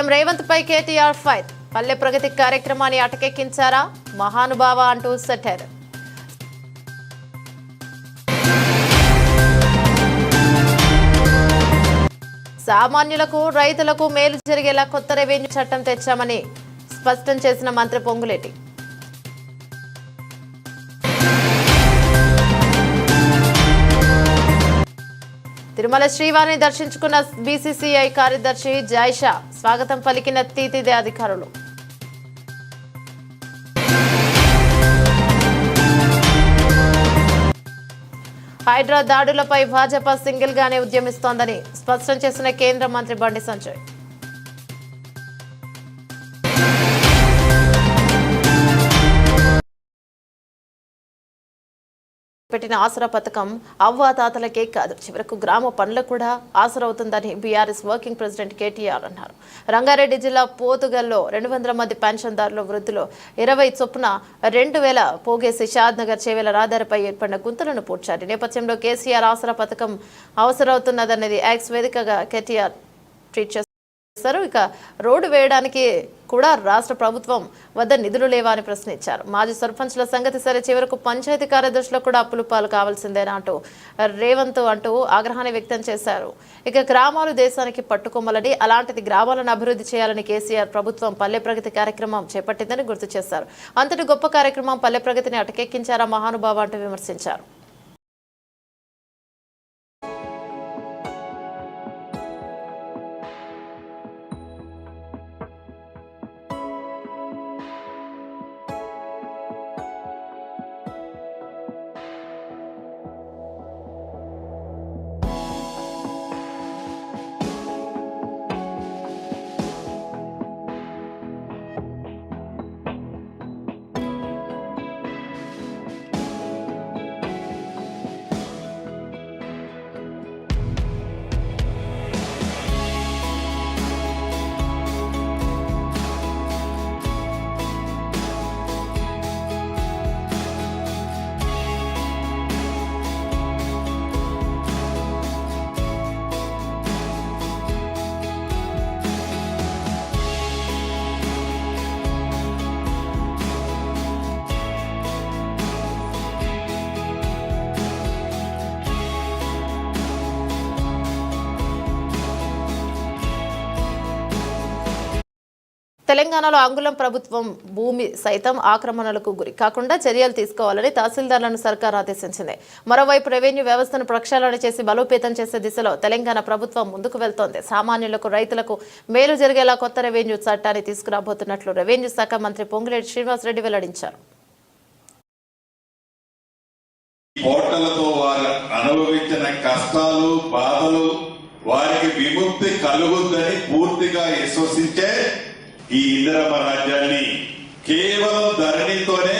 CM Revanth పై KTR fire. Palle Pragathi కార్యక్రమాన్ని అటకెక్కించారా మహానుభావ అంటూ సెటైర్. సామాన్యులకు రైతులకు మేలు జరిగేలా కొత్త రెవెన్యూ చట్టం తెచ్చామని స్పష్టం చేసిన మంత్రి పొంగులేటి. తిరుమల శ్రీవారిని దర్శించుకున్న బీసీసీఐ కార్యదర్శి జైషా స్వాగతం పలికిన తీతిదే అధికారులు. హైడ్రా దాడులపై భాజపా సింగిల్ గానే ఉద్యమిస్తోందని స్పష్టం చేసిన కేంద్ర మంత్రి బండి సంజయ్. పెట్టిన ఆసరా పథకం అవ్వాతాతలకే కాదు చివరకు గ్రామ పనులకు కూడా ఆసరవుతుందని బీఆర్ఎస్ వర్కింగ్ ప్రెసిడెంట్ కేటీఆర్ అన్నారు. రంగారెడ్డి జిల్లా పోతుగల్లో 200 మంది పెన్షన్దారుల వృద్ధులు 20 చొప్పున 2000 పోగేసి షాద్ నగర్ చేవేల రహదారిపై ఏర్పడిన గుంతలను పూడ్చారు. నేపథ్యంలో కేసీఆర్ ఆసరా పథకం అవసరవుతున్నదనేది యాక్స్ వేదికగా కేటీఆర్ ట్వీట్ చేశారు. ఇక రోడ్డు వేయడానికి కూడా రాష్ట్ర ప్రభుత్వం వద్ద నిధులు లేవా అని ప్రశ్నించారు. మాజీ సర్పంచ్ల సంగతి సరే చివరకు పంచాయతీ కార్యదర్శులకు కూడా అప్పులు పాలు కావాల్సిందేనా అంటూ రేవంత్ అంటూ ఆగ్రహాన్ని వ్యక్తం చేశారు. ఇక గ్రామాలు దేశానికి పట్టుకొమ్మలని అలాంటిది గ్రామాలను అభివృద్ధి చేయాలని కేసీఆర్ ప్రభుత్వం పల్లె ప్రగతి కార్యక్రమం చేపట్టిందని గుర్తు చేశారు. అంతటి గొప్ప కార్యక్రమం పల్లె ప్రగతిని అటకెక్కించారా మహానుభావ అంటూ విమర్శించారు. తెలంగాణలో అంగుళం ప్రభుత్వం భూమి సైతం ఆక్రమణలకు గురి కాకుండా చర్యలు తీసుకోవాలని తహసీల్దార్లను సర్కార్ ఆదేశించింది. మరోవైపు రెవెన్యూ వ్యవస్థను ప్రక్షాళన చేసి బలోపేతం చేసే దిశలో తెలంగాణ ప్రభుత్వం ముందుకు వెళ్తోంది. సామాన్యులకు రైతులకు మేలు జరిగేలా కొత్త రెవెన్యూ చట్టాన్ని తీసుకురాబోతున్నట్లు రెవెన్యూ శాఖ మంత్రి పొంగులేటి శ్రీనివాసరెడ్డి వెల్లడించారు. పోర్టలతో వారు అనుభవించిన కష్టాలు బాధలు వారికి విముక్తి కలుగుద్దని పూర్తిగా విశ్వసించే ఈ ఇందిరమ్మ రాజ్యాన్ని కేవలం ధరణితోనే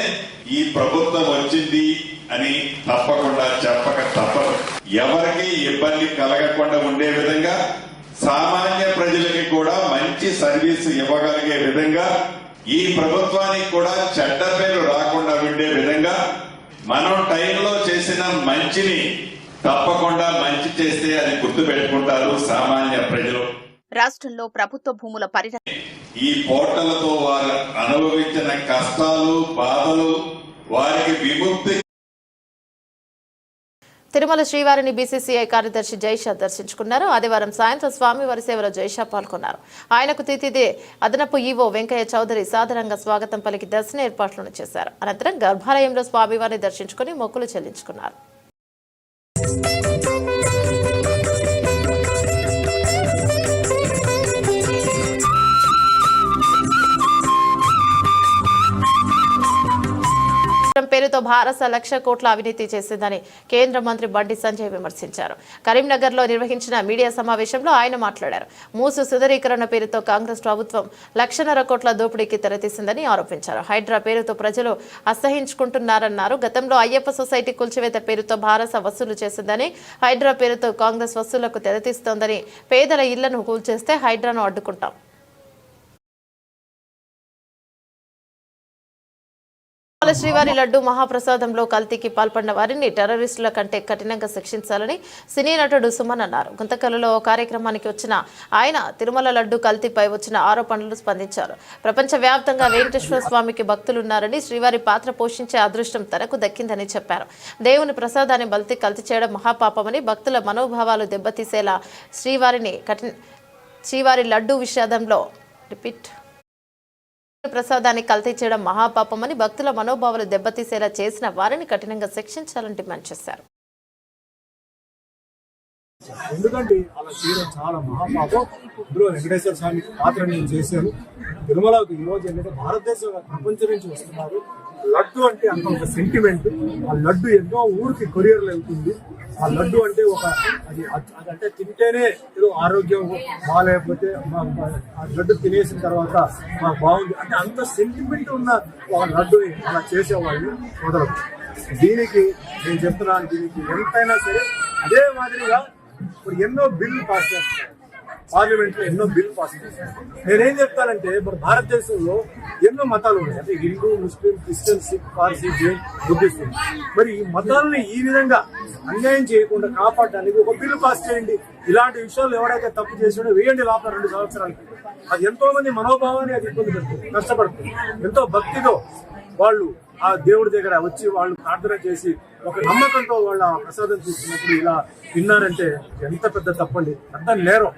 ఈ ప్రభుత్వం వచ్చింది అని తప్పకుండా చెప్పక తప్పదు. ఎవరికి ఇబ్బంది కలగకుండా ఉండే విధంగా సామాన్య ప్రజలకి కూడా మంచి సర్వీస్ ఇవ్వగలిగే విధంగా ఈ ప్రభుత్వానికి కూడా చెడ్డ పేరు రాకుండా ఉండే విధంగా మనం టైంలో చేసిన మంచిని తప్పకుండా మంచి చేస్తే అది గుర్తు పెట్టుకుంటారు సామాన్య ప్రజలు. రాష్ట్రంలో ప్రభుత్వ భూముల పరిరక్షణ ఈ పోర్టలతో వారు అనుభవించిన కష్టాలు బాధలు వారికి విముక్తి. తిరుమల శ్రీవారిని బీసీసీఐ కార్యదర్శి జైషా దర్శించుకున్నారు. ఆదివారం సాయంత్రం స్వామివారి సేవలో జైషా పాల్గొన్నారు. ఆయనకు తితిదే అదనపు ఈవో వెంకయ్య చౌదరి సాధారణంగా స్వాగతం పలికి దర్శన ఏర్పాట్లను చేశారు. అనంతరం గర్భాలయంలో స్వామివారిని దర్శించుకుని మొక్కులు చెల్లించుకున్నారు. పేరుతో భారత 1,00,000 కోట్ల అవినీతి చేసిందని కేంద్ర మంత్రి బండి సంజయ్ విమర్శించారు. కరీంనగర్లో నిర్వహించిన మీడియా సమావేశంలో ఆయన మాట్లాడారు. మూసు సుందరీకరణ పేరుతో కాంగ్రెస్ ప్రభుత్వం 1,50,000 కోట్ల దోపిడీకి తెరతీసిందని ఆరోపించారు. హైడ్రా పేరుతో ప్రజలు అసహించుకుంటున్నారన్నారు. గతంలో అయ్యప్ప సొసైటీ కూల్చివేత పేరుతో భారత వసూలు చేసిందని, హైడ్రా పేరుతో కాంగ్రెస్ వసూళ్లకు తెరతీస్తోందని, పేదల ఇళ్లను కూల్చేస్తే హైడ్రాను అడ్డుకుంటాం. శ్రీవారి లడ్డు మహాప్రసాదంలో కల్తీకి పాల్పడిన వారిని టెర్రరిస్టుల కంటే కఠినంగా శిక్షించాలని సినీ నటుడు సుమన్ అన్నారు. గుంతకల్లులో ఓ కార్యక్రమానికి వచ్చిన ఆయన తిరుమల లడ్డు కల్తీపై వచ్చిన ఆరోపణలు స్పందించారు. ప్రపంచవ్యాప్తంగా వెంకటేశ్వర స్వామికి భక్తులున్నారని, శ్రీవారి పాత్ర పోషించే అదృష్టం తనకు దక్కిందని చెప్పారు. దేవుని ప్రసాదాన్ని కల్తీ చేయడం మహాపాపమని, భక్తుల మనోభావాలు దెబ్బతీసేలా శ్రీవారి లడ్డు విషాదంలో ప్రసాదాన్ని కల్తీ చేయడం మహాపాపమని, భక్తుల మనోభావాలు దెబ్బతీసేలా చేసిన వారిని కఠినంగా శిక్షించాలని డిమాండ్ చేశారు. ఎందుకంటే అలా చేయడం చాలా మహాపాపం. ఇందులో వెంకటేశ్వర స్వామి పాత్ర నేను చేశాను. తిరుమలకు ఈ రోజు ఏంటంటే భారతదేశం ప్రపంచం నుంచి వస్తున్నారు. లడ్డు అంటే అంత ఒక సెంటిమెంట్. ఆ లడ్డు ఎన్నో ఊరికి కొరియర్లు వెళ్తుంది. ఆ లడ్డు అంటే అదంటే తింటేనే ఏదో ఆరోగ్యం బాగాలేకపోతే ఆ లడ్డు తినేసిన తర్వాత మాకు బాగుంది అంటే అంత సెంటిమెంట్ ఉన్న ఒక లడ్డుని అలా చేసేవాళ్ళు మొదలదు. దీనికి నేను చెప్తున్నాను, దీనికి ఎంతైనా సరే అదే మాదిరిగా ఇప్పుడు ఎన్నో బిల్లు పాస్ చేస్తారు, పార్లమెంట్ లో ఎన్నో బిల్లు పాస్ చేస్తారు. నేనేం చెప్తానంటే మన భారతదేశంలో ఎన్నో మతాలు ఉన్నాయి, అంటే Hindu, Muslim, Christian, Sikh, Parsi, Jain, Buddhist. మరి ఈ మతాలని ఈ విధంగా అన్యాయం చేయకుండా కాపాడడానికి ఒక బిల్లు పాస్ చేయండి. ఇలాంటి విషయాలు ఎవరైతే తప్పు చేసాడో వేయండి లోపల 2 సంవత్సరాలకి. అది ఎంతో మంది మనోభావాన్ని అది ఇబ్బంది పెడుతుంది, కష్టపడుతుంది. ఎంతో భక్తితో వాళ్ళు ఆ దేవుడి దగ్గర వచ్చి వాళ్ళు ప్రార్థన చేసి ఒక నమ్మకంతో వాళ్ళ ప్రసాదం తీసుకున్నప్పుడు ఇలా విన్నారంటే ఎంత పెద్ద తప్పండి, పెద్ద నేరం.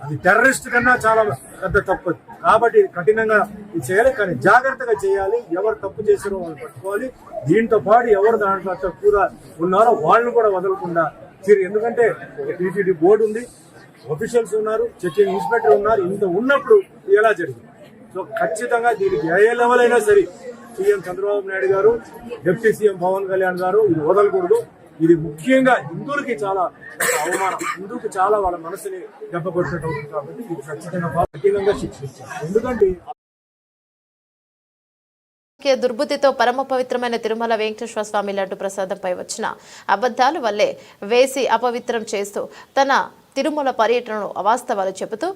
అది టెర్రరిస్ట్ కన్నా చాలా పెద్ద తప్పు. కాబట్టి కఠినంగా ఇది చేయాలి, కానీ జాగ్రత్తగా చేయాలి. ఎవరు తప్పు చేసారో వాళ్ళు పట్టుకోవాలి. దీంతో పాటు ఎవరు దాంట్లో తక్కువగా ఉన్నారో వాళ్ళని కూడా వదలకుండా తీరు. ఎందుకంటే టీటీడీ బోర్డు ఉంది, ఆఫీషియల్స్ ఉన్నారు, చెకింగ్ ఇన్స్పెక్టర్ ఉన్నారు. ఇంత ఉన్నప్పుడు ఎలా జరిగింది? సో ఖచ్చితంగా దీనికి ఏ లెవెల్ అయినా సరే సీఎం చంద్రబాబు నాయుడు గారు, డిప్యూటీ సీఎం పవన్ కళ్యాణ్ గారు ఇది వదలకూడదు. ఇది ముఖ్యంగా హిందువులకి చాలా అవమానం, హిందువుకి చాలా వాళ్ళ మనసుని దెబ్బ కొట్టినట్టు అవుతుంది. కాబట్టి ఇది ఖచ్చితంగా కఠినంగా శిక్షించాలి. ఎందుకంటే దుర్బుద్ధితో పరమ పవిత్రమైన తిరుమల వెంకటేశ్వర స్వామి లడ్డు ప్రసాదంపై వచ్చిన అబద్ధాలు వల్లే వేసి అపవిత్రం చేస్తూ తన తిరుమల పర్యటనను అవాస్తవాలు చెబుతూ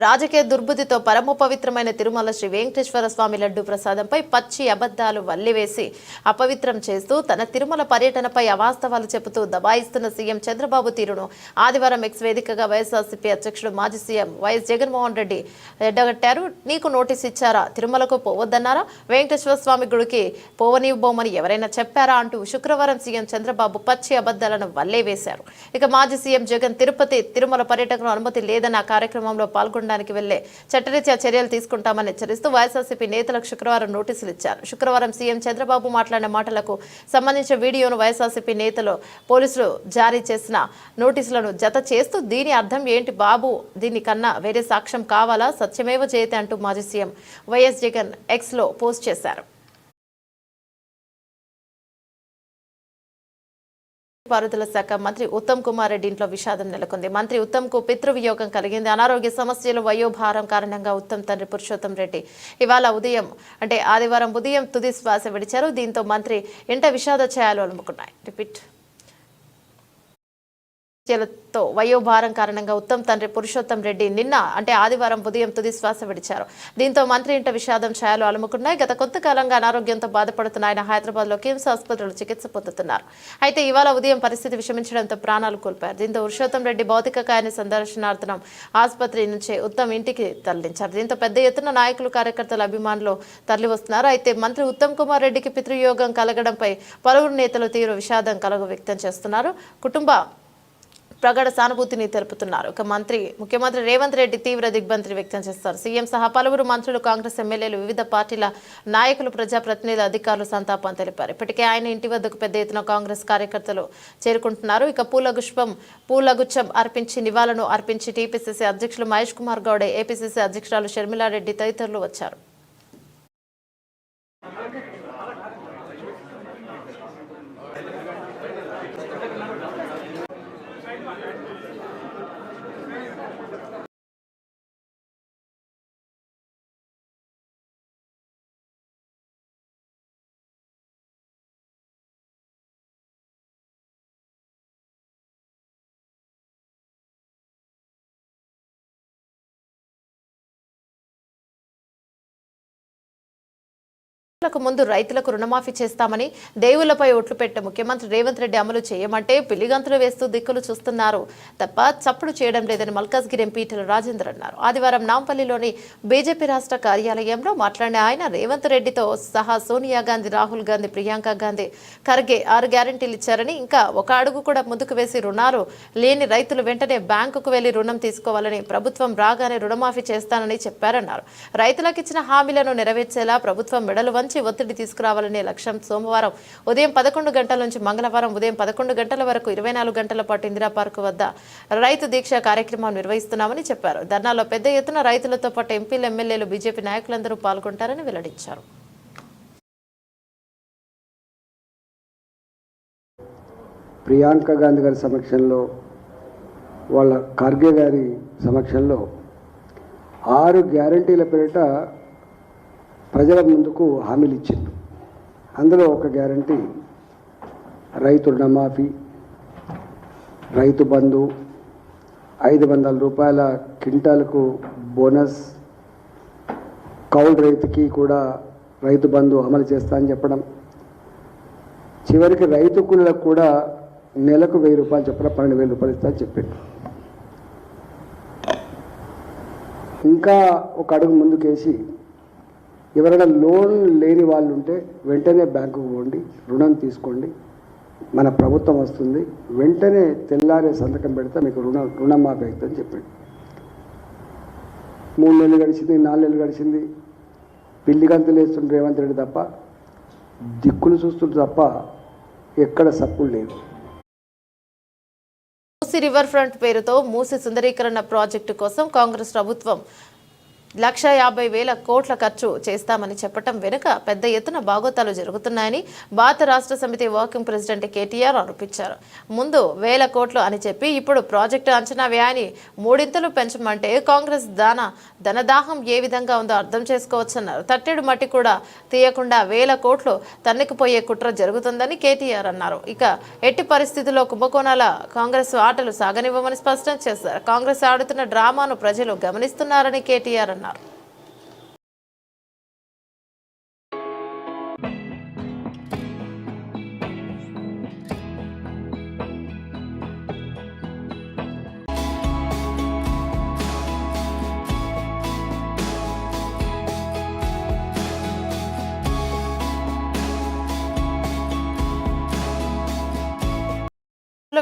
రాజకీయ దుర్బుద్ధితో పరమ పవిత్రమైన తిరుమల శ్రీ వెంకటేశ్వర స్వామి లడ్డు ప్రసాదంపై పచ్చి అబద్ధాలు వల్లివేసి అపవిత్రం చేస్తూ తన తిరుమల పర్యటనపై అవాస్తవాలు చెబుతూ దబాయిస్తున్న సీఎం చంద్రబాబు తీరును ఆదివారం ఎక్స్ వేదికగా వైఎస్ఆర్సీపీ అధ్యక్షుడు మాజీ సీఎం వైఎస్ జగన్మోహన్ రెడ్డి ఎండగట్టారు. నీకు నోటీస్ ఇచ్చారా? తిరుమలకు పోవద్దన్నారా? వెంకటేశ్వర స్వామి గుడికి పోవనివ్వబోమని ఎవరైనా చెప్పారా? అంటూ శుక్రవారం సీఎం చంద్రబాబు పచ్చి అబద్ధాలను వల్లేవేశారు. ఇక మాజీ సీఎం జగన్ తిరుమల పర్యటనకు అనుమతి లేదన్న కార్యక్రమంలో పాల్గొన్న వెళ్లే చట్టరీత్యా చర్యలు తీసుకుంటామని హెచ్చరిస్తూ వైఎస్ఆర్సీపీ నేతలకు శుక్రవారం నోటీసులు ఇచ్చారు. శుక్రవారం సీఎం చంద్రబాబు మాట్లాడిన మాటలకు సంబంధించిన వీడియోను వైఎస్ఆర్సీపీ నేతలు పోలీసులు జారీ చేసిన నోటీసులను జత చేస్తూ దీని అర్థం ఏంటి బాబు? దీనికన్నా వేరే సాక్ష్యం కావాలా? సత్యమేవ జయతే అంటూ మాజీ సీఎం వైఎస్ జగన్ ఎక్స్ లో పోస్ట్ చేశారు. పారుదల శాఖ మంత్రి ఉత్తమ్ కుమార్ రెడ్డి ఇంట్లో విషాదం నెలకొంది. మంత్రి ఉత్తమ్ కు పితృవియోగం కలిగింది. అనారోగ్య సమస్యలు, వయోభారం కారణంగా ఉత్తమ్ తండ్రి పురుషోత్తం రెడ్డి ఆదివారం ఉదయం తుది శ్వాస విడిచారు. దీంతో మంత్రి ఇంట విషాద ఛాయలు అలుముకున్నాయి. తో వయోభారం కారణంగా ఉత్తమ్ తండ్రి పురుషోత్తం రెడ్డి ఆదివారం ఉదయం తుది శ్వాస విడిచారు. దీంతో మంత్రి ఇంట విషాదం ఛాయలు అలుముకున్నాయి. గత కొంతకాలంగా అనారోగ్యంతో బాధపడుతున్న ఆయన హైదరాబాద్ లో కిమ్స్ ఆసుపత్రిలో చికిత్స పొందుతున్నారు. అయితే ఇవాళ ఉదయం పరిస్థితి విషమించడంతో ప్రాణాలు కోల్పోయారు. దీంతో పురుషోత్తం రెడ్డి భౌతిక కాయాన్ని సందర్శనార్థం ఆసుపత్రి నుంచి ఉత్తమ్ ఇంటికి తరలించారు. దీంతో పెద్ద ఎత్తున నాయకులు, కార్యకర్తలు, అభిమానులు తరలివస్తున్నారు. అయితే మంత్రి ఉత్తమ్ కుమార్ రెడ్డికి పితృయోగం కలగడంపై పలువురు నేతలు తీవ్ర విషాదం వ్యక్తం చేస్తున్నారు. కుటుంబ ప్రగాఢ సానుభూతిని తెలుపుతున్నారు. ముఖ్యమంత్రి రేవంత్ రెడ్డి తీవ్ర దిగ్భ్రాంతి వ్యక్తం చేస్తారు. సీఎం సహా పలువురు మంత్రులు, కాంగ్రెస్ ఎమ్మెల్యేలు, వివిధ పార్టీల నాయకులు, ప్రజాప్రతినిధులు, అధికారులు సంతాపం తెలిపారు. ఇప్పటికే ఆయన ఇంటి వద్దకు పెద్ద ఎత్తున కాంగ్రెస్ కార్యకర్తలు చేరుకుంటున్నారు. ఇక పూలగుచ్చం అర్పించి నివాళులను అర్పించి టీపీసీసీ అధ్యక్షులు మహేష్ కుమార్ గౌడ్, ఏపీసీసీ అధ్యక్షురాలు షర్మిలారెడ్డి తదితరులు వచ్చారు. ముందు రైతులకు రుణమాఫీ చేస్తామని దేవుళ్లపై ఒట్లు పెట్టే ముఖ్యమంత్రి రేవంత్ రెడ్డి అమలు చేయమంటే పిల్లిగంతులు వేస్తూ దిక్కులు చూస్తున్నారు తప్ప చప్పుడు చేయడం లేదని మల్కాజ్గిరి ఎంపీ ఈటెల రాజేందర్ అన్నారు. ఆదివారం నాంపల్లిలోని బీజేపీ రాష్ట్ర కార్యాలయంలో మాట్లాడిన ఆయన రేవంత్ రెడ్డితో సహా సోనియా గాంధీ, రాహుల్ గాంధీ, ప్రియాంక గాంధీ, ఖర్గే 6 గ్యారెంటీలు ఇచ్చారని, ఇంకా ఒక అడుగు కూడా ముందుకు వేసి రుణాలు లేని రైతులు వెంటనే బ్యాంకుకు వెళ్లి రుణం తీసుకోవాలని, ప్రభుత్వం రాగానే రుణమాఫీ చేస్తానని చెప్పారన్నారు. రైతులకు ఇచ్చిన హామీలను నెరవేర్చేలా ప్రభుత్వం మెడలు వంచి ఒత్తిడి తీసుకురావాలనే లక్ష్యం. సోమవారం ఉదయం 11 గంటల నుంచి మంగళవారం ఉదయం 11 గంటల వరకు 24 గంటల పాటు ఇందిరా పార్క్ వద్ద రైతు దీక్ష కార్యక్రమం నిర్వహిస్తున్నామని చెప్పారు. ధర్నాలో పెద్ద ఎత్తున రైతులతో పాటు ఎంపీలు, ఎమ్మెల్యేలు, బీజేపీ నాయకులందరూ పాల్గొంటారని వెల్లడించారు. ప్రియాంక గాంధీ గారి సమక్షంలో, వాళ్ళ ఖర్గే గారి సమక్షంలో 6 గ్యారంటీల పేరిట ప్రజల ముందుకు హామీలు ఇచ్చిండు. అందులో ఒక గ్యారంటీ రైతు రుణమాఫీ, రైతు బంధు, 500 రూపాయల క్వింటాలకు బోనస్, కౌలు రైతుకి కూడా రైతు బంధు అమలు చేస్తా అని చెప్పడం, చివరికి రైతు కూలీలకు కూడా నెలకు 1000 రూపాయలు చొప్పున 12,000 రూపాయలు ఇస్తా అని చెప్పిండు. ఇంకా ఒక అడుగు ముందుకేసి ఎవరైనా లోన్ లేని వాళ్ళు ఉంటే వెంటనే బ్యాంకుకు పోండి, రుణం తీసుకోండి, మన ప్రభుత్వం వస్తుంది, వెంటనే తెల్లారే సంతకం పెడితే మీకు రుణమాఫీ అవుతుందని చెప్పాడు. 3 నెలలు గడిచింది, 4 నెలలు గడిచింది, పిల్లి గంతులు వేస్తుండ్రు రేవంత్ రెడ్డి తప్ప, దిక్కులు చూస్తుండ్రు తప్ప ఎక్కడ సప్పుడు లేదు. మూసీ రివర్ ఫ్రంట్ పేరుతో మూసీ సుందరీకరణ ప్రాజెక్టు కోసం కాంగ్రెస్ ప్రభుత్వం 1,50,000 కోట్ల ఖర్చు చేస్తామని చెప్పడం వెనుక పెద్ద ఎత్తున బాగోతాలు జరుగుతున్నాయని భారత రాష్ట్ర సమితి వర్కింగ్ ప్రెసిడెంట్ కేటీఆర్ ఆరోపించారు. ముందు 1,000 కోట్లు అని చెప్పి ఇప్పుడు ప్రాజెక్టు అంచనా వ్యయాన్ని 3 పెంచమంటే కాంగ్రెస్ ధనదాహం ఏ విధంగా ఉందో అర్థం చేసుకోవచ్చన్నారు. తట్టెడు మట్టి కూడా తీయకుండా 1,000 కోట్లు తన్నుకుపోయే కుట్ర జరుగుతుందని కేటీఆర్ అన్నారు. ఇక ఎట్టి పరిస్థితుల్లో కుంభకోణాల కాంగ్రెస్ ఆటలు సాగనివ్వమని స్పష్టం చేశారు. కాంగ్రెస్ ఆడుతున్న డ్రామాను ప్రజలు గమనిస్తున్నారని కేటీఆర్ అన్నారు.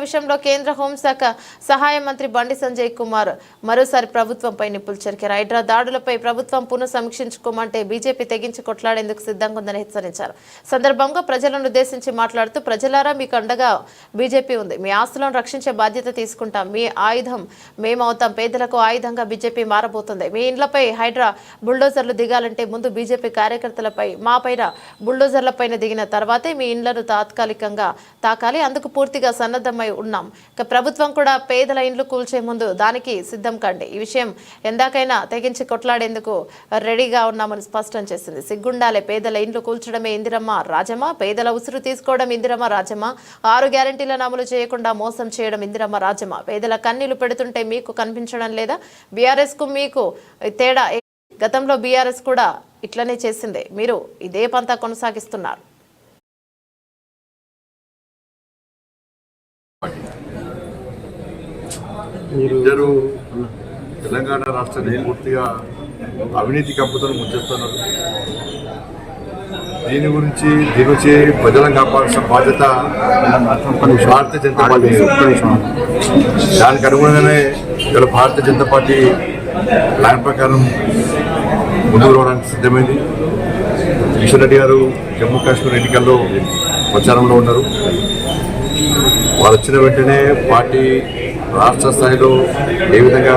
విషయంలో కేంద్ర హోంశాఖ సహాయ మంత్రి బండి సంజయ్ కుమార్ మరోసారి ప్రభుత్వంపై నిప్పులు చెరికారు. హైడ్రా దాడులపై ప్రభుత్వం పునః సమీక్షించుకోమంటే బీజేపీ తెగించి కొట్లాడేందుకు సిద్ధంగా ఉందని హెచ్చరించారు. సందర్భంగా ప్రజలను ఉద్దేశించి మాట్లాడుతూ, ప్రజలారా మీకు అండగా బీజేపీ ఉంది, మీ ఆస్తులను రక్షించే బాధ్యత తీసుకుంటాం, మీ ఆయుధం మేమవుతాం, పేదలకు ఆయుధంగా బీజేపీ మారబోతుంది. మీ ఇండ్లపై హైడ్రా బుల్డోజర్లు దిగాలంటే ముందు బీజేపీ కార్యకర్తలపై, మా పైన బుల్డోజర్లపైన దిగిన తర్వాతే మీ ఇండ్లను తాత్కాలికంగా తాకాలి. అందుకు పూర్తిగా సన్నద్ధమై ఉన్నాం. ఇక ప్రభుత్వం కూడా పేదల ఇండ్లు కూల్చే ముందు దానికి సిద్ధం కండి. ఈ విషయం ఎందాకైనా తెగించి కొట్లాడేందుకు రెడీగా ఉన్నామని స్పష్టం చేసింది. సిగ్గుండాలే, పేదల ఇండ్లు కూల్చడమే ఇందిరమ్మ రాజమా, పేదల ఉసురు తీసుకోవడం ఇందిరమ్మ రాజమా, 6 గ్యారెంటీలను అమలు చేయకుండా మోసం చేయడం ఇందిరమ్మ రాజమా, పేదల కన్నీళ్లు పెడుతుంటే మీకు కనిపించడం లేదా? బీఆర్ఎస్ కు మీకు తేడా? గతంలో బీఆర్ఎస్ కూడా ఇట్లనే చేసిందే, మీరు ఇదే పంతా కొనసాగిస్తున్నారు. ఇద్దరు తెలంగాణ రాష్ట్రాన్ని పూర్తిగా అవినీతి కంపుతో ముంచేస్తున్నారు. దీని గురించి వచ్చి ప్రజలను కాపాడాల్సిన బాధ్యత భారతీయ జనతా పార్టీ. దానికి అనుగుణంగానే ఇలా భారతీయ జనతా పార్టీ ప్లాన్ ప్రకారం ముందుకు రావడానికి సిద్ధమైంది. కిషన్ రెడ్డి గారు జమ్మూ కాశ్మీర్ ఎన్నికల్లో ప్రచారంలో ఉన్నారు. వాళ్ళు వచ్చిన వెంటనే పార్టీ రాష్ట్ర స్థాయిలో ఏ విధంగా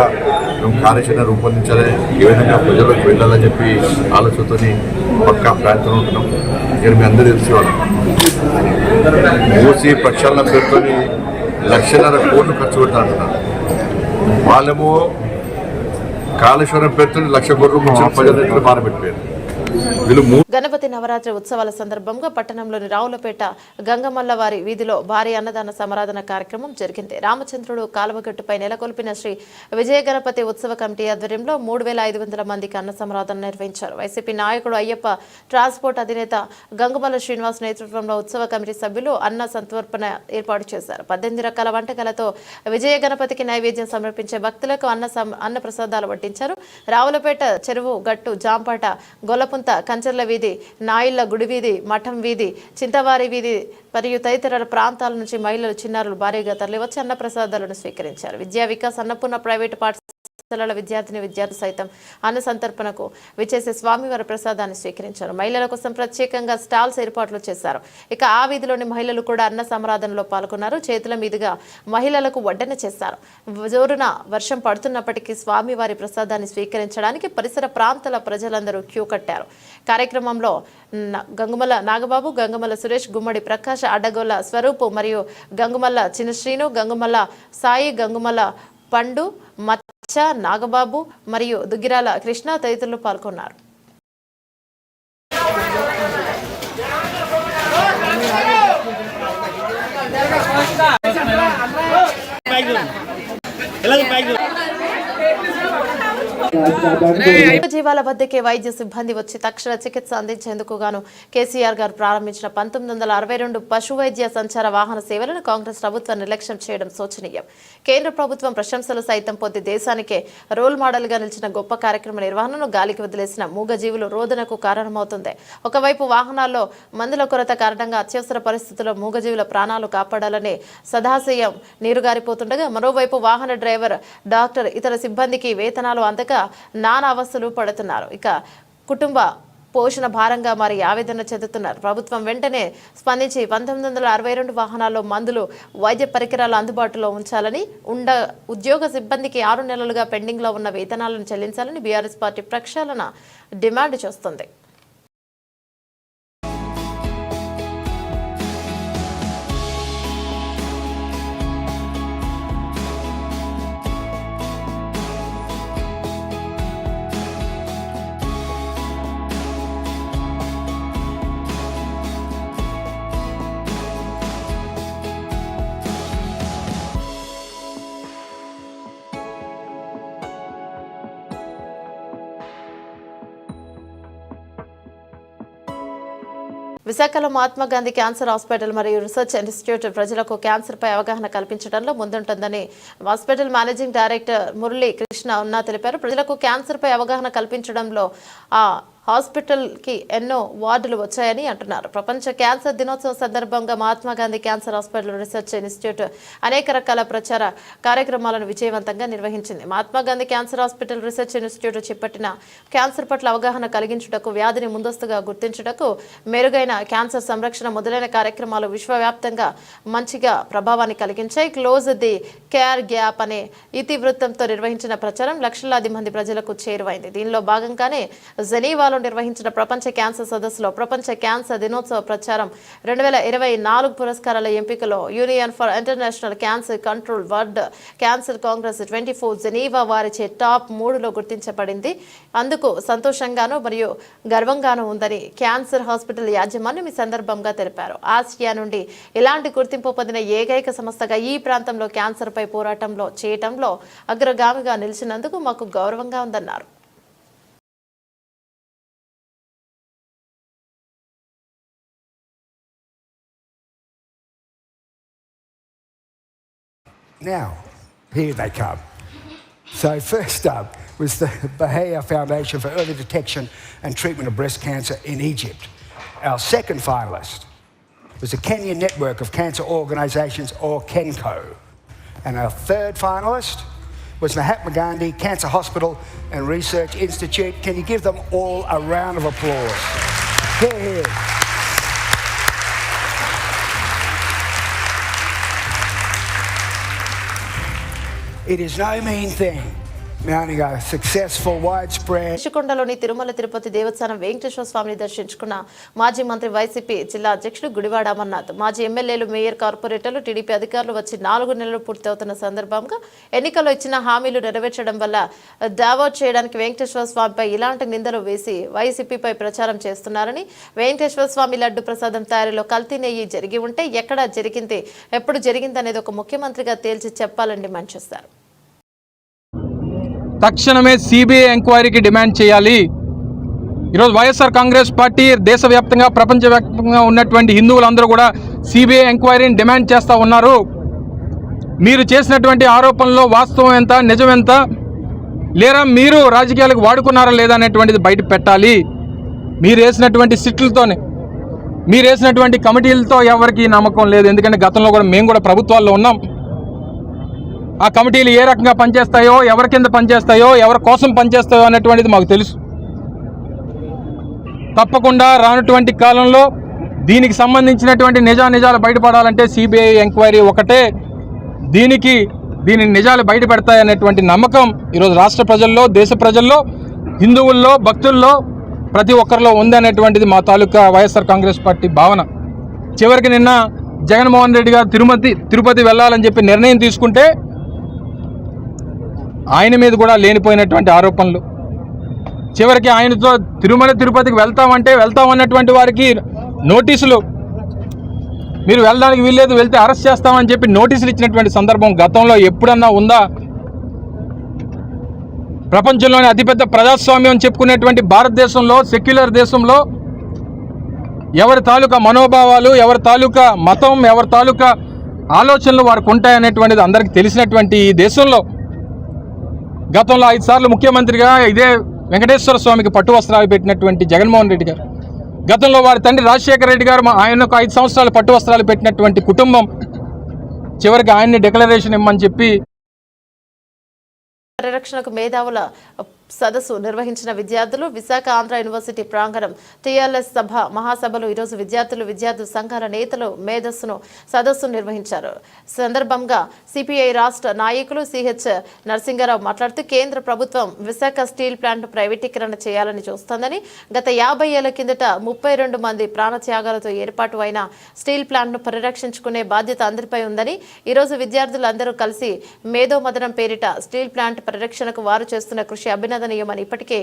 మేము కార్యాచరణ రూపొందించాలి, ఏ విధంగా ప్రజలకు వెళ్ళాలని చెప్పి ఆలోచనతో పక్కా ప్లాన్తో ఉంటున్నాం. ఇక్కడ మీ అందరూ తెలిసి వాళ్ళు మూసి ప్రక్షాళన పేరుతో 1,50,000 కోట్లు ఖర్చు పెడతా అంటున్నారు. వాళ్ళేమో కాళేశ్వరం పేరుతో 1,00,000 కోట్లు ప్రజల రైతులు మారబెట్టారు. వీళ్ళు గణపతి నవరాత్రి ఉత్సవాల సందర్భంగా పట్టణంలోని రావులపేట గంగమల్ల వారి వీధిలో భారీ అన్నదాన సమారాధన కార్యక్రమం జరిగింది. రామచంద్రుడు కాలువగట్టుపై నెలకొల్పిన శ్రీ విజయ గణపతి ఉత్సవ కమిటీ ఆధ్వర్యంలో 3,500 మందికి అన్న సమారాధన నిర్వహించారు. వైసీపీ నాయకుడు అయ్యప్ప, ట్రాన్స్పోర్ట్ అధినేత గంగమల్ల శ్రీనివాస్ నేతృత్వంలో ఉత్సవ కమిటీ సభ్యులు అన్న సంతర్పణ ఏర్పాటు చేశారు. 18 రకాల వంటకాలతో విజయ గణపతికి నైవేద్యం సమర్పించే భక్తులకు అన్న ప్రసాదాలు వడ్డించారు. రావులపేట చెరువు గట్టు, జాంపాట, గొల్లపుంత, కంచర్ల వీధి, నాయిళ్ల గుడి వీధి, మఠం వీధి, చింతవారి వీధి మరియు తదితర ప్రాంతాల నుంచి మహిళలు, చిన్నారులు భారీగా తరలివచ్చి అన్న ప్రసాదాలను స్వీకరించారు. విద్యా వికాస్ అన్నపూర్ణ ప్రైవేటు పాఠశాలల విద్యార్థులు సైతం అన్న సంతర్పణకు విచ్చేసే స్వామివారి ప్రసాదాన్ని స్వీకరించారు. మహిళల కోసం ప్రత్యేకంగా స్టాల్స్ ఏర్పాట్లు చేశారు. ఇక ఆ వీధిలోని మహిళలు కూడా అన్న సమారాధనలో పాల్గొన్నారు. చేతుల మీదుగా మహిళలకు వడ్డన చేశారు. జోరున వర్షం పడుతున్నప్పటికీ స్వామివారి ప్రసాదాన్ని స్వీకరించడానికి పరిసర ప్రాంతాల ప్రజలందరూ క్యూ కట్టారు. కార్యక్రమంలో గంగుమల్ల నాగబాబు, గంగుమల్ల సురేష్, గుమ్మడి ప్రకాష్, అడ్డగొల్ల స్వరూపు మరియు గంగుమల్ల చిన్నశ్రీను, గంగుమల్ల సాయి, గంగుమల్ల పండు, మచ్చ నాగబాబు మరియు దుగ్గిరాల కృష్ణ తదితరులు పాల్గొన్నారు. జీవాల వద్దకే వైద్య సిబ్బంది వచ్చి తక్షణ చికిత్స అందించేందుకు గాను కేసీఆర్ గారు ప్రారంభించిన 1962 పశు వైద్య సంచార వాహన సేవలను కాంగ్రెస్ ప్రభుత్వం నిర్లక్ష్యం చేయడం శోచనీయం. కేంద్ర ప్రభుత్వం ప్రశంసలు సైతం పొంది దేశానికే రోల్ మోడల్ గా నిలిచిన గొప్ప కార్యక్రమ నిర్వహణను గాలికి వదిలేసిన మూగజీవులు రోదనకు కారణమవుతుంది. ఒకవైపు వాహనాల్లో మందుల కొరత కారణంగా అత్యవసర పరిస్థితుల్లో మూగజీవుల ప్రాణాలు కాపాడాలనే సదాశయం నీరుగారిపోతుండగా, మరోవైపు వాహన డ్రైవర్, డాక్టర్, ఇతర సిబ్బందికి వేతనాలు అందక నానా అవస్థలు పడుతున్నారు. ఇక కుటుంబ పోషణ భారంగా మారి ఆవేదన చెందుతున్నారు. ప్రభుత్వం వెంటనే స్పందించి 1962 వాహనాల్లో మందులు, వైద్య పరికరాలు అందుబాటులో ఉంచాలని, ఉద్యోగ సిబ్బందికి 6 నెలలుగా పెండింగ్ లో ఉన్న వేతనాలను చెల్లించాలని బీఆర్ఎస్ పార్టీ ప్రక్షాళన డిమాండ్ చేస్తుంది. విశాఖలో మహాత్మా గాంధీ క్యాన్సర్ హాస్పిటల్ మరియు రీసెర్చ్ ఇన్స్టిట్యూట్ ప్రజలకు క్యాన్సర్ పై అవగాహన కల్పించడంలో ముందుంటుందని hospital managing director Murali Krishna తెలిపారు. ప్రజలకు క్యాన్సర్ పై అవగాహన కల్పించడంలో హాస్పిటల్ కి ఎన్నో వార్డులు వచ్చాయని అంటున్నారు. ప్రపంచ క్యాన్సర్ దినోత్సవం సందర్భంగా Mahatma Gandhi cancer hospital research institute అనేక రకాల ప్రచార కార్యక్రమాలను విజయవంతంగా నిర్వహించింది. Mahatma Gandhi cancer hospital research institute చేపట్టిన క్యాన్సర్ పట్ల అవగాహన కలిగించుటకు, వ్యాధిని ముందస్తుగా గుర్తించుటకు, మెరుగైన క్యాన్సర్ సంరక్షణ మొదలైన కార్యక్రమాలు విశ్వవ్యాప్తంగా మంచిగా ప్రభావాన్ని కలిగించాయి. క్లోజ్ ది కేర్ గ్యాప్ అనే ఇతివృత్తంతో నిర్వహించిన ప్రచారం లక్షలాది మంది ప్రజలకు చేరువైంది. దీనిలో భాగంగానే జెనీవా నిర్వహించిన ప్రపంచ క్యాన్సర్ సదస్సులో ప్రపంచ క్యాన్సర్ దినోత్సవ ప్రచారం 2024 పురస్కారాల ఎంపికలో union for international cancer control, world cancer Congress 24 Geneva వారిచే టాప్ 3లో గుర్తించబడింది. అందుకు సంతోషంగాను మరియు గర్వంగాను ఉందని క్యాన్సర్ హాస్పిటల్ యాజమాన్యం ఈ సందర్భంగా తెలిపారు. ఆసియా నుండి ఇలాంటి గుర్తింపు పొందిన ఏకైక సంస్థగా ఈ ప్రాంతంలో క్యాన్సర్ పై పోరాటంలో చేయటంలో అగ్రగామిగా నిలిచినందుకు మాకు గౌరవంగా ఉందన్నారు. Now, here they come. So first up was the Bahia Foundation for Early Detection and Treatment of Breast Cancer in Egypt. Our second finalist was the Kenya Network of Cancer Organisations, or KENCO. And our third finalist was Mahatma Gandhi Cancer Hospital and Research Institute. Can you give them all a round of applause? Here. It is no mean thing mounting a successful, widespread. ఋషికొండలోని Tirumala Tirupati దేవస్థానం వెంకటేశ్వర స్వామిని దర్శించుకున్న మాజీ మంత్రి YCP జిల్లా అధ్యక్షుడు గుడివాడ అమర్నాథ్. మాజీ ఎమ్మెల్యేలు, mayor, కార్పొరేటర్లు, TDP అధికారులు వచ్చి 4 నెలలు పూర్తవుతున్న సందర్భంగా ఎన్నికల్లో ఇచ్చిన హామీలు నెరవేర్చడం వల్ల డైవర్ట్ చేయడానికి వెంకటేశ్వర స్వామిపై ఇలాంటి నిందలు వేసి వైసీపీపై ప్రచారం చేస్తున్నారని, వెంకటేశ్వర స్వామి లడ్డు ప్రసాదం తయారీలో కల్తీ నెయ్యి జరిగి ఉంటే ఎక్కడ జరిగింది, ఎప్పుడు జరిగిందనేది ఒక ముఖ్యమంత్రిగా తేల్చి చెప్పాలని డిమాండ్ చేశారు. తక్షణమే సిబిఐ ఎంక్వైరీకి డిమాండ్ చేయాలి. ఈరోజు వైఎస్ఆర్ కాంగ్రెస్ పార్టీ దేశవ్యాప్తంగా, ప్రపంచవ్యాప్తంగా ఉన్నటువంటి హిందువులందరూ కూడా సిబిఐ ఎంక్వైరీని డిమాండ్ చేస్తూ ఉన్నారు. మీరు చేసినటువంటి ఆరోపణలో వాస్తవం ఎంత, నిజం ఎంత, లేదా మీరు రాజకీయాలకు వాడుకున్నారా లేదా అనేటువంటిది బయట పెట్టాలి. మీరు వేసినటువంటి సిట్లతోనే, మీరు వేసినటువంటి కమిటీలతో ఎవరికి నమ్మకం లేదు. ఎందుకంటే గతంలో కూడా మేము కూడా ప్రభుత్వాల్లో ఉన్నాం. ఆ కమిటీలు ఏ రకంగా పనిచేస్తాయో, ఎవరి కింద పనిచేస్తాయో, ఎవరి కోసం పనిచేస్తాయో అనేటువంటిది మాకు తెలుసు. తప్పకుండా రానటువంటి కాలంలో దీనికి సంబంధించినటువంటి నిజాలు బయటపడాలంటే సిబిఐ ఎంక్వైరీ ఒకటే దీని నిజాలు బయట పెడతాయనేటువంటి నమ్మకం ఈరోజు రాష్ట్ర ప్రజల్లో, దేశ ప్రజల్లో, హిందువుల్లో, భక్తుల్లో ప్రతి ఒక్కరిలో ఉందనేటువంటిది మా తాలూకా వైఎస్ఆర్ కాంగ్రెస్ పార్టీ భావన. చివరికి నిన్న జగన్మోహన్ రెడ్డి గారు తిరుపతి వెళ్ళాలని చెప్పి నిర్ణయం తీసుకుంటే ఆయన మీద కూడా లేనిపోయినటువంటి ఆరోపణలు. చివరికి ఆయనతో తిరుపతికి వెళ్తామన్నటువంటి వారికి నోటీసులు, మీరు వెళ్ళడానికి వీల్లేదు, వెళ్తే అరెస్ట్ చేస్తామని చెప్పి నోటీసులు ఇచ్చినటువంటి సందర్భం గతంలో ఎప్పుడన్నా ఉందా? ప్రపంచంలోని అతిపెద్ద ప్రజాస్వామ్యం చెప్పుకునేటువంటి భారతదేశంలో, సెక్యులర్ దేశంలో ఎవరి తాలూకా మనోభావాలు, ఎవరి తాలూకా మతం, ఎవరి తాలూకా ఆలోచనలు వారికి ఉంటాయనేటువంటిది అందరికీ తెలిసినటువంటి ఈ దేశంలో గతంలో 5 సార్లు ముఖ్యమంత్రిగా ఇదే వెంకటేశ్వర స్వామికి పట్టు వస్త్రాలు పెట్టినటువంటి జగన్మోహన్ రెడ్డి గారు, గతంలో వారి తండ్రి రాజశేఖర రెడ్డి గారు ఆయనకు 5 సంవత్సరాలు పట్టు వస్త్రాలు పెట్టినటువంటి కుటుంబం చివరికి ఆయన్ని డిక్లరేషన్ ఇమ్మని చెప్పి పరిరక్షణకు మేధావుల సదస్సు నిర్వహించిన విద్యార్థులు. విశాఖ ఆంధ్ర యూనివర్సిటీ ప్రాంగణం టీఎల్ఎస్ మహాసభలో ఈరోజు విద్యార్థి సంఘాల నేతలు సదస్సు నిర్వహించారు. సందర్భంగా సిపిఐ రాష్ట్ర నాయకులు సిహెచ్ నరసింగారావు మాట్లాడుతూ కేంద్ర ప్రభుత్వం విశాఖ స్టీల్ ప్లాంట్ ప్రైవేటీకరణ చేయాలని చూస్తోందని, గత 50 ఏళ్ల కిందట 32 మంది ప్రాణత్యాగాలతో ఏర్పాటు అయిన స్టీల్ ప్లాంట్ను పరిరక్షించుకునే బాధ్యత అందరిపై ఉందని, ఈరోజు విద్యార్థులందరూ కలిసి మేధోమథనం పేరిట స్టీల్ ప్లాంట్ పరిరక్షణకు వారు చేస్తున్న కృషి అభినందనీయమని, ఇప్పటికే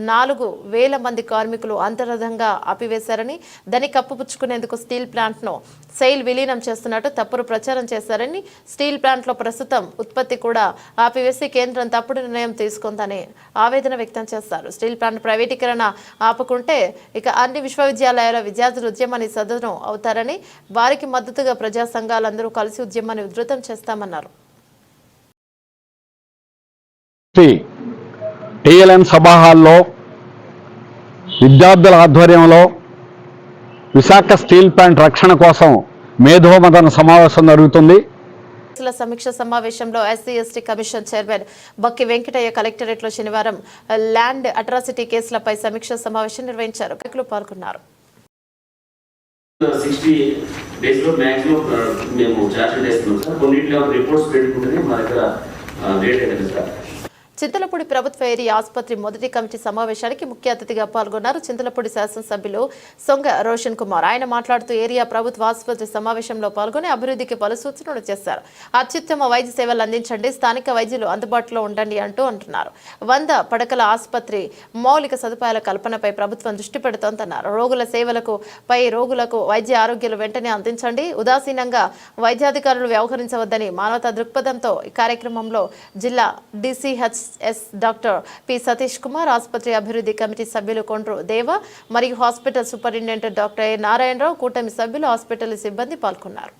4,000 మంది కార్మికులు అంతర్గతంగా ఆపివేశారని, దాన్ని కప్పుపుచ్చుకునేందుకు స్టీల్ ప్లాంట్ను సెయిల్ విలీనం చేస్తున్నట్టు తప్పుడు ప్రచారం చేశారని, స్టీల్ ప్లాంట్లో ప్రస్తుతం ఉత్పత్తి కూడా ఆపివేసి కేంద్రం తప్పుడు నిర్ణయం తీసుకుందని ఆవేదన వ్యక్తం చేశారు. స్టీల్ ప్లాంట్ ప్రైవేటీకరణ ఆపుకుంటే ఇక అన్ని విశ్వవిద్యాలయాల విద్యార్థులు ఉద్యమాన్ని సదనం అవుతారని, వారికి మద్దతుగా ప్రజా సంఘాలందరూ కలిసి ఉద్యమాన్ని ఉధృతం చేస్తామన్నారు. టీఎల్ఎన్ సభాహాల్లో విద్యార్థుల ఆధ్వర్యంలో విశాఖ స్టీల్ ప్లాంట్ రక్షణ కోసం మేధోమథన సమావేశం జరుగుతుంది. సమీక్ష సమావేశంలో ఎస్సీ ఎస్టీ కమిషన్ చైర్మన్ బక్కి వెంకటయ్య కలెక్టరేట్లో శనివారం ల్యాండ్ అట్రాసిటీ కేసులపై సమీక్ష సమావేశం నిర్వహించారు. పాల్గొన్నారు. 60 days లో మ్యాక్సిమం మేము చార్జ్ చేస్తున్నాం సార్. కొన్నిట్లో రిపోర్ట్స్ పెట్టుకుంటేనే మా దగ్గర లేట్ అయింది సార్. చింతలపూడి ప్రభుత్వ ఏరియా ఆసుపత్రి మొదటి కమిటీ సమావేశానికి ముఖ్య అతిథిగా పాల్గొన్నారు చింతలపూడి శాసనసభ్యులు సొంగ రోషన్ కుమార్. ఆయన మాట్లాడుతూ ఏరియా ప్రభుత్వ ఆసుపత్రి సమావేశంలో పాల్గొని అభివృద్ధికి పలు సూచనలు చేశారు. అత్యుత్తమ వైద్య సేవలు అందించండి, స్థానిక వైద్యులు అందుబాటులో ఉండండి అంటున్నారు. 100 పడకల ఆసుపత్రి మౌలిక సదుపాయాల కల్పనపై ప్రభుత్వం దృష్టి పెడుతోందన్నారు. రోగుల సేవలకు రోగులకు వైద్య ఆరోగ్యాలు వెంటనే అందించండి, ఉదాసీనంగా వైద్యాధికారులు వ్యవహరించవద్దని మానవతా దృక్పథంతో ఈ కార్యక్రమంలో జిల్లా DCH doctor P Satish Kumar, ఆసుపత్రి అభివృద్ధి కమిటీ సభ్యులు కొండ్రు దేవ మరియు hospital superintendent doctor A Narayana Rao, కూటమి సభ్యులు, హాస్పిటల్ సిబ్బంది పాల్గొన్నారు.